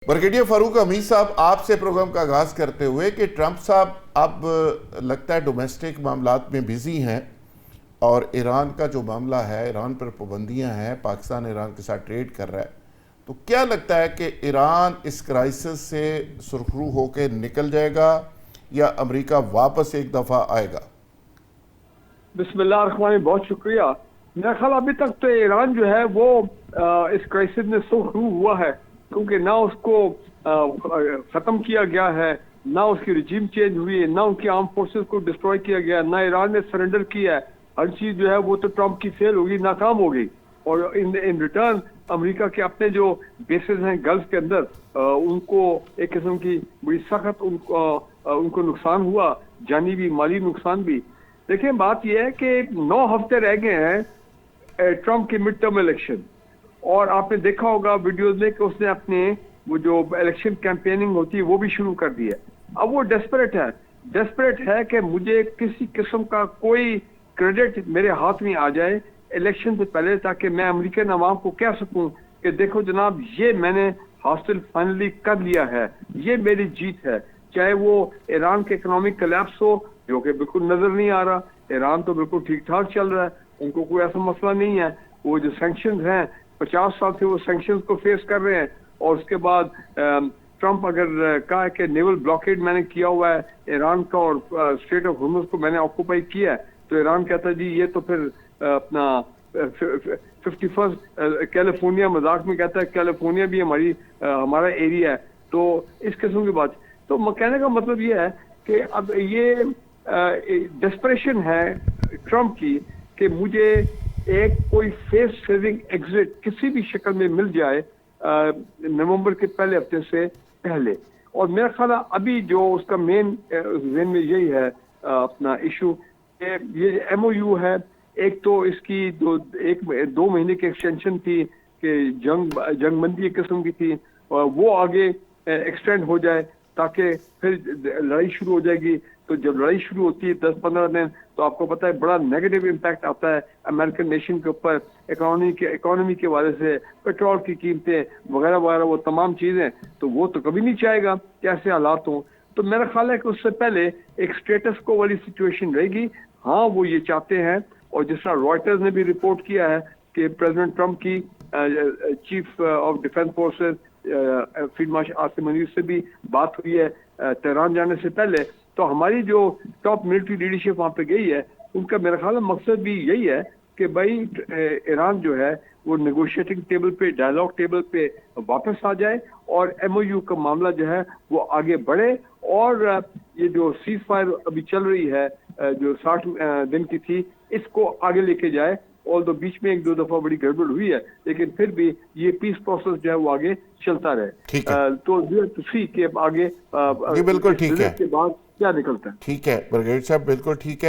Brigadier Farooq Hamid साहब, आपसे programme का आगाज़ करते हुए कि ट्रंप साहब अब लगता है डोमेस्टिक मामलात में बिजी हैं और ईरान का जो मामला है, ईरान पर पाबंदियां हैं, पाकिस्तान ईरान के साथ ट्रेड कर रहा है, तो क्या लगता है कि ईरान इस क्राइसिस से सुरखरू होकर निकल जाएगा या अमेरिका वापस एक दफ़ा आएगा? बिस्मिल्लाह रहमान, बहुत शुक्रिया। मेरा ख्याल अभी तक तो ईरान जो है वो इस क्राइसिस में सुरखरू हुआ है, क्योंकि ना उसको ख़त्म किया गया है, ना उसकी रिजीम चेंज हुई है, ना उनकी आर्म फोर्सेस को डिस्ट्रॉय किया गया, ना ईरान ने सरेंडर किया है। हर चीज़ जो है वो तो ट्रंप की फेल होगी, नाकाम हो गई। और इन रिटर्न अमेरिका के अपने जो बेसेस हैं गल्फ के अंदर, उनको एक किस्म की बड़ी सख्त उनको नुकसान हुआ, जानी भी माली नुकसान भी। देखिए, बात यह है कि 9 हफ्ते रह गए हैं ट्रंप की मिड टर्म इलेक्शन, और आपने देखा होगा वीडियोस में कि उसने अपने वो जो इलेक्शन कैंपेनिंग होती है वो भी शुरू कर दी है। अब वो डेस्परेट है कि मुझे किसी किस्म का कोई क्रेडिट मेरे हाथ में आ जाए इलेक्शन से पहले, ताकि मैं अमेरिकन अवाम को कह सकूं कि देखो जनाब, ये मैंने हासिल फाइनली कर लिया है, ये मेरी जीत है। चाहे वो ईरान के इकोनॉमिक कोलैप्स हो, जो कि बिल्कुल नजर नहीं आ रहा, ईरान तो बिल्कुल ठीक ठाक चल रहा है, उनको कोई ऐसा मसला नहीं है। वो जो सैंक्शंस हैं, 50 साल से वो सैंक्शंस को फेस कर रहे हैं, और उसके बाद ट्रंप अगर कहा कि नेवल ब्लॉकेड मैंने किया हुआ है ईरान का और स्ट्रेट ऑफ हॉर्मुज़ को मैंने ऑक्यूपाई किया है, तो ईरान कहता है जी ये तो फिर अपना 51 कैलिफोर्निया, मजाक में कहता है कैलिफोर्निया भी हमारा एरिया है। तो इस किस्म की बात, तो कहने का मतलब ये है कि अब ये डेस्परेशन है ट्रंप की कि मुझे एक कोई फेस सेविंग एग्जिट किसी भी शक्ल में मिल जाए नवंबर के पहले हफ्ते से पहले। और मेरा ख्याल अभी जो उसका मेन जेन में यही है अपना इशू, ये MOU है। एक तो इसकी 2 महीने की एक्सटेंशन थी कि जंगबंदी एक किस्म की थी, और वो आगे एक्सटेंड हो जाए ताकि फिर लड़ाई शुरू हो जाएगी। तो जब लड़ाई शुरू होती है 10-15 दिन, तो आपको पता है बड़ा नेगेटिव इम्पैक्ट आता है अमेरिकन नेशन के ऊपर, इकोनॉमी के वजह से, पेट्रोल की कीमतें वगैरह वगैरह, वो तमाम चीज़ें। तो वो तो कभी नहीं चाहेगा कि ऐसे हालात हों। तो मेरा ख्याल है कि उससे पहले एक स्टेटस को वाली सिचुएशन रहेगी। हाँ, वो ये चाहते हैं, और जिस तरह रॉयटर्स ने भी रिपोर्ट किया है कि प्रेसिडेंट ट्रंप की chief of defence forces field marshal Asim Munir से भी बात हुई है तेहरान जाने से पहले। तो हमारी जो टॉप मिलिट्री लीडरशिप वहाँ पे गई है, उनका मेरा ख्याल मकसद भी यही है कि भाई ईरान जो है वो नेगोशिएटिंग टेबल पे, डायलॉग टेबल पे वापस आ जाए, और MOU का मामला जो है वो आगे बढ़े। और ये जो सीज फायर अभी चल रही है जो 60 दिन की थी, इसको आगे लेके जाए। और तो बीच में 1-2 दफा बड़ी गड़बड़ हुई है, लेकिन फिर भी ये पीस प्रोसेस जो है वो आगे चलता रहे। तो सी के आगे बिल्कुल ठीक है के बाद क्या निकलता है। ठीक है ब्रिगेडियर साहब, बिल्कुल ठीक है।